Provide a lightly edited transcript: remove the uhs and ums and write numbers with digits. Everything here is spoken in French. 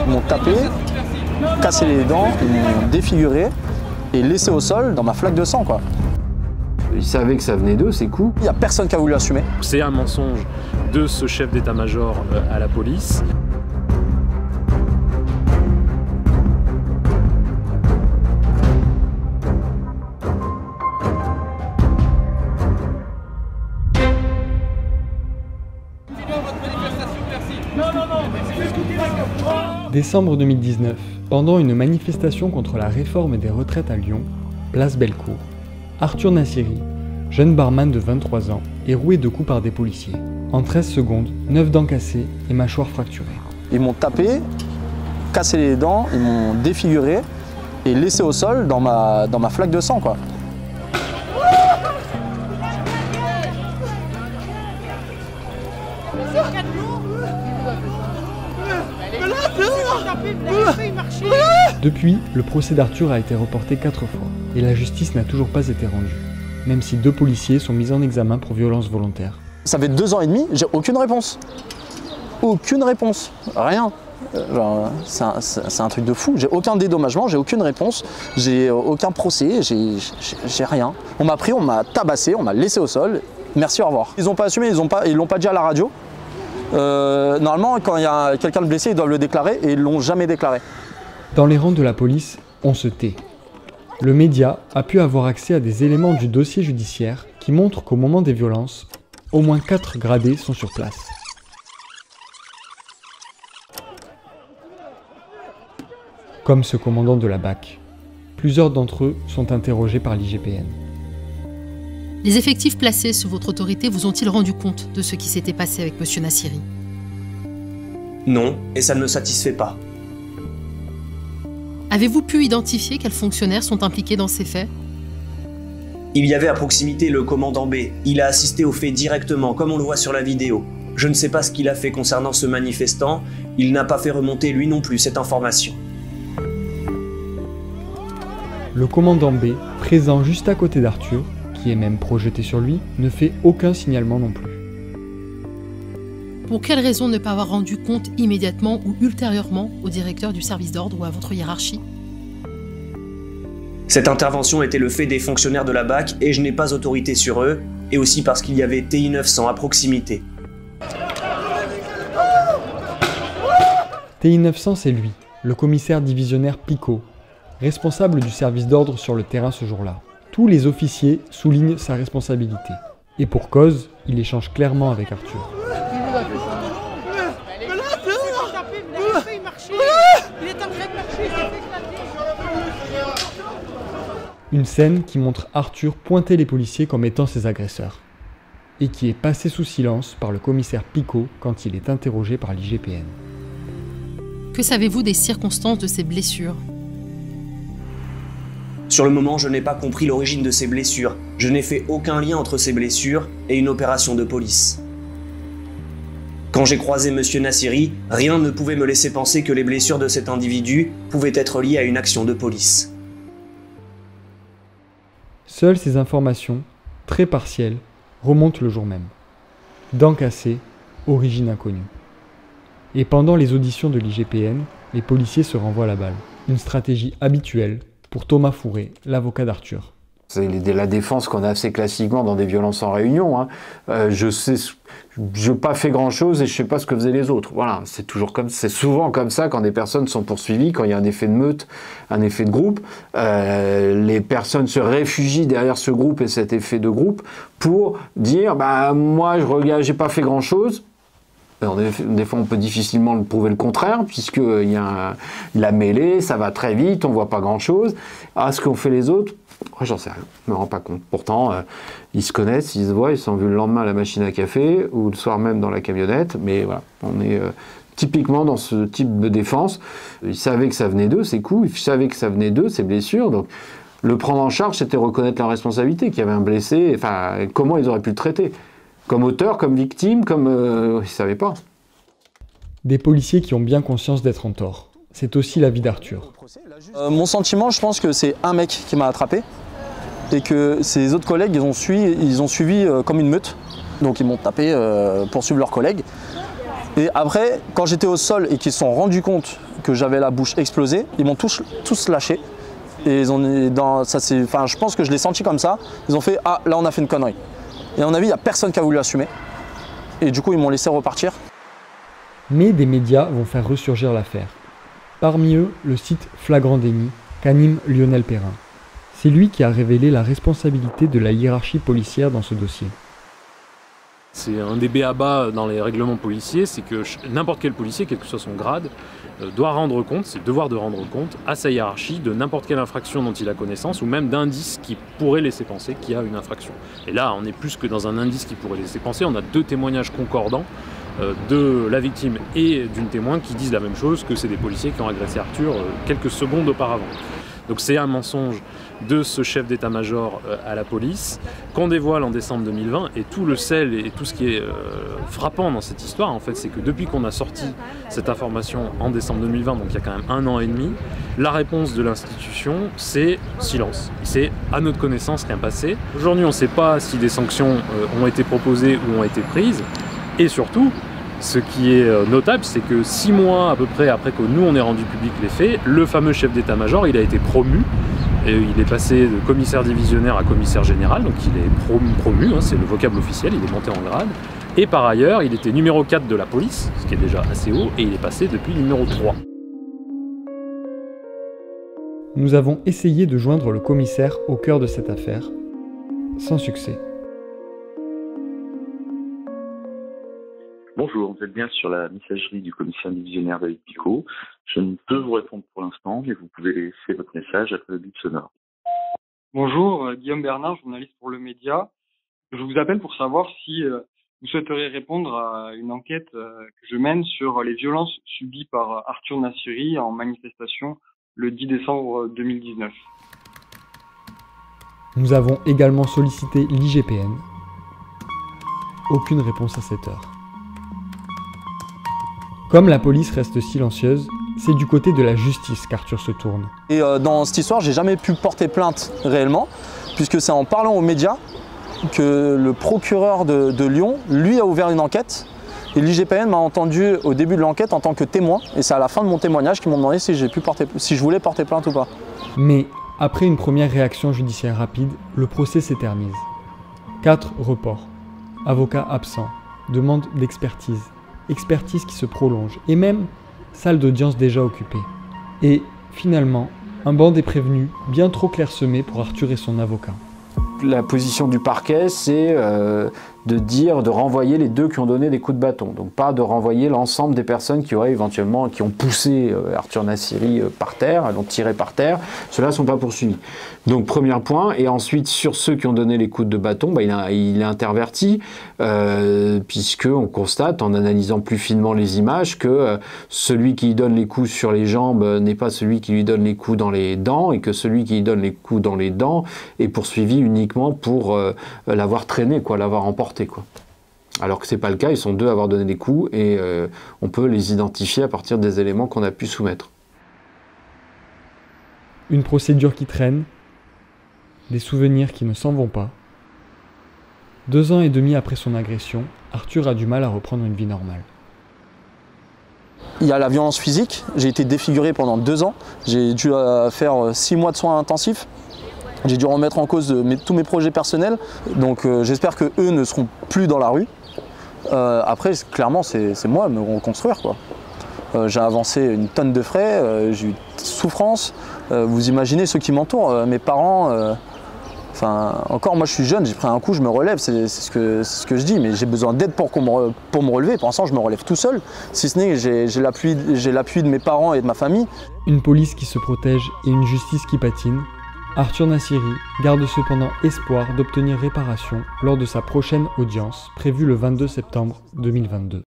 Ils m'ont tapé, cassé les dents, ils m'ont défiguré et laissé au sol dans ma flaque de sang, quoi. Ils savaient que ça venait d'eux, ces coups. Il n'y a personne qui a voulu assumer. C'est un mensonge de ce chef d'état-major à la police. Décembre 2019, pendant une manifestation contre la réforme des retraites à Lyon, place Bellecour, Arthur Nassiri, jeune barman de 23 ans, est roué de coups par des policiers. En 13 secondes, 9 dents cassées et mâchoires fracturées. Ils m'ont tapé, cassé les dents, ils m'ont défiguré et laissé au sol dans ma flaque de sang, quoi. Depuis, le procès d'Arthur a été reporté 4 fois et la justice n'a toujours pas été rendue, même si 2 policiers sont mis en examen pour violence volontaire. Ça fait 2 ans et demi, j'ai aucune réponse. Aucune réponse, rien. C'est un truc de fou, j'ai aucun dédommagement, j'ai aucune réponse, j'ai aucun procès, j'ai rien. On m'a pris, on m'a tabassé, on m'a laissé au sol, merci, au revoir. Ils n'ont pas assumé, ils l'ont pas dit à la radio. Normalement, quand il y a quelqu'un de blessé, ils doivent le déclarer et ils ne l'ont jamais déclaré. Dans les rangs de la police, on se tait. Le média a pu avoir accès à des éléments du dossier judiciaire qui montrent qu'au moment des violences, au moins 4 gradés sont sur place. Comme ce commandant de la BAC. Plusieurs d'entre eux sont interrogés par l'IGPN. Les effectifs placés sous votre autorité vous ont-ils rendu compte de ce qui s'était passé avec M. Nassiri? Non, et ça ne me satisfait pas. Avez-vous pu identifier quels fonctionnaires sont impliqués dans ces faits? Il y avait à proximité le commandant B. Il a assisté aux faits directement, comme on le voit sur la vidéo. Je ne sais pas ce qu'il a fait concernant ce manifestant. Il n'a pas fait remonter lui non plus cette information. Le commandant B, présent juste à côté d'Arthur, qui est même projeté sur lui, ne fait aucun signalement non plus. Pour quelle raison ne pas avoir rendu compte immédiatement ou ultérieurement au directeur du service d'ordre ou à votre hiérarchie? Cette intervention était le fait des fonctionnaires de la BAC et je n'ai pas autorité sur eux, et aussi parce qu'il y avait TI 900 à proximité. TI 900, c'est lui, le commissaire divisionnaire Picot, responsable du service d'ordre sur le terrain ce jour-là. Tous les officiers soulignent sa responsabilité. Et pour cause, il échange clairement avec Arthur. Une scène qui montre Arthur pointer les policiers comme étant ses agresseurs. Et qui est passée sous silence par le commissaire Picot quand il est interrogé par l'IGPN. Que savez-vous des circonstances de ces blessures? Sur le moment, je n'ai pas compris l'origine de ces blessures. Je n'ai fait aucun lien entre ces blessures et une opération de police. Quand j'ai croisé M. Nassiri, rien ne pouvait me laisser penser que les blessures de cet individu pouvaient être liées à une action de police. Seules ces informations, très partielles, remontent le jour même. Dents cassées, origine inconnue. Et pendant les auditions de l'IGPN, les policiers se renvoient la balle. Une stratégie habituelle pour Thomas Fourré, l'avocat d'Arthur. C'est la défense qu'on a assez classiquement dans des violences en réunion. Hein. Je n'ai pas fait grand-chose et je ne sais pas ce que faisaient les autres. Voilà, c'est souvent comme ça quand des personnes sont poursuivies, quand il y a un effet de meute, un effet de groupe. Les personnes se réfugient derrière ce groupe et cet effet de groupe pour dire bah, « moi, je n'ai pas fait grand-chose ». Des fois, on peut difficilement prouver le contraire, puisqu'il y a la mêlée, ça va très vite, on ne voit pas grand-chose. Ah, ce qu'ont fait les autres, j'en sais rien, je ne me rends pas compte. Pourtant, ils se connaissent, ils se voient, ils se sont vus le lendemain à la machine à café, ou le soir même dans la camionnette, mais voilà, on est typiquement dans ce type de défense. Ils savaient que ça venait d'eux, ces coups, ils savaient que ça venait d'eux, ces blessures, donc le prendre en charge, c'était reconnaître leur responsabilité, qu'il y avait un blessé, enfin, comment ils auraient pu le traiter ? Comme auteur, comme victime, comme... ils ne savaient pas. Des policiers qui ont bien conscience d'être en tort. C'est aussi l'avis d'Arthur. Mon sentiment, je pense que c'est un mec qui m'a attrapé et que ses autres collègues, ils ont suivi comme une meute. Donc ils m'ont tapé pour suivre leurs collègues. Et après, quand j'étais au sol et qu'ils se sont rendus compte que j'avais la bouche explosée, ils m'ont tous lâché. Et ils ont, je pense que je l'ai senti comme ça. Ils ont fait « Ah, là on a fait une connerie ». Et à mon avis, il n'y a personne qui a voulu assumer. Et du coup, ils m'ont laissé repartir. Mais des médias vont faire ressurgir l'affaire. Parmi eux, le site Flagrant Déni qu'anime Lionel Perrin. C'est lui qui a révélé la responsabilité de la hiérarchie policière dans ce dossier. C'est un des b.a.-ba dans les règlements policiers, c'est que n'importe quel policier, quel que soit son grade, doit rendre compte, c'est le devoir de rendre compte à sa hiérarchie de n'importe quelle infraction dont il a connaissance ou même d'indices qui pourraient laisser penser qu'il y a une infraction. Et là, on est plus que dans un indice qui pourrait laisser penser, on a 2 témoignages concordants de la victime et d'une témoin qui disent la même chose, que c'est des policiers qui ont agressé Arthur quelques secondes auparavant. Donc c'est un mensonge de ce chef d'état-major à la police qu'on dévoile en décembre 2020, et tout le sel et tout ce qui est frappant dans cette histoire, en fait, c'est que depuis qu'on a sorti cette information en décembre 2020, donc il y a quand même 1 an et demi, la réponse de l'institution, c'est silence. C'est à notre connaissance rien passé. Aujourd'hui, on ne sait pas si des sanctions ont été proposées ou ont été prises, et surtout, ce qui est notable, c'est que 6 mois à peu près après que nous on ait rendu public les faits, le fameux chef d'état-major, il a été promu. Et il est passé de commissaire divisionnaire à commissaire général, donc il est promu, hein, c'est le vocable officiel, il est monté en grade. Et par ailleurs, il était numéro 4 de la police, ce qui est déjà assez haut, et il est passé depuis numéro 3. Nous avons essayé de joindre le commissaire au cœur de cette affaire, sans succès. Bonjour, vous êtes bien sur la messagerie du commissaire divisionnaire David Picot. Je ne peux vous répondre pour l'instant, mais vous pouvez laisser votre message après le bip sonore. Bonjour, Guillaume Bernard, journaliste pour Le Média. Je vous appelle pour savoir si vous souhaiteriez répondre à une enquête que je mène sur les violences subies par Arthur Nassiri en manifestation le 10 décembre 2019. Nous avons également sollicité l'IGPN. Aucune réponse à cette heure. Comme la police reste silencieuse, c'est du côté de la justice qu'Arthur se tourne. Et dans cette histoire, j'ai jamais pu porter plainte réellement, puisque c'est en parlant aux médias que le procureur de Lyon, lui, a ouvert une enquête. Et l'IGPN m'a entendu au début de l'enquête en tant que témoin. Et c'est à la fin de mon témoignage qu'ils m'ont demandé si je voulais porter plainte ou pas. Mais après une première réaction judiciaire rapide, le procès s'éternise. 4 reports. Avocat absent. Demande d'expertise. Expertise qui se prolonge. Et même salle d'audience déjà occupée. Et finalement, un banc des prévenus bien trop clairsemé pour Arthur et son avocat. La position du parquet, c'est de renvoyer les 2 qui ont donné des coups de bâton. Donc pas de renvoyer l'ensemble des personnes qui auraient éventuellement, qui ont poussé Arthur Nassiri par terre, l'ont tiré par terre. Ceux-là ne sont pas poursuivis. Donc premier point. Et ensuite, sur ceux qui ont donné les coups de bâton, il est interverti, puisqu'on constate, en analysant plus finement les images, que celui qui lui donne les coups sur les jambes n'est pas celui qui lui donne les coups dans les dents, et que celui qui lui donne les coups dans les dents est poursuivi uniquement pour l'avoir traîné, l'avoir emporté. Alors que c'est pas le cas, ils sont 2 à avoir donné des coups et on peut les identifier à partir des éléments qu'on a pu soumettre. Une procédure qui traîne, des souvenirs qui ne s'en vont pas. 2 ans et demi après son agression, Arthur a du mal à reprendre une vie normale. Il y a la violence physique, j'ai été défiguré pendant 2 ans, j'ai dû faire 6 mois de soins intensifs. J'ai dû remettre en cause tous mes projets personnels, donc j'espère qu'eux ne seront plus dans la rue. Après, clairement, c'est moi à me reconstruire, quoi. J'ai avancé une tonne de frais, j'ai eu de souffrance. Vous imaginez ceux qui m'entourent, mes parents. Encore, moi je suis jeune, j'ai pris un coup, je me relève, c'est ce que je dis, mais j'ai besoin d'aide pour me relever. Pour l'instant, je me relève tout seul, si ce n'est que j'ai l'appui de mes parents et de ma famille. Une police qui se protège et une justice qui patine. Arthur Nassiri garde cependant espoir d'obtenir réparation lors de sa prochaine audience, prévue le 22 septembre 2022.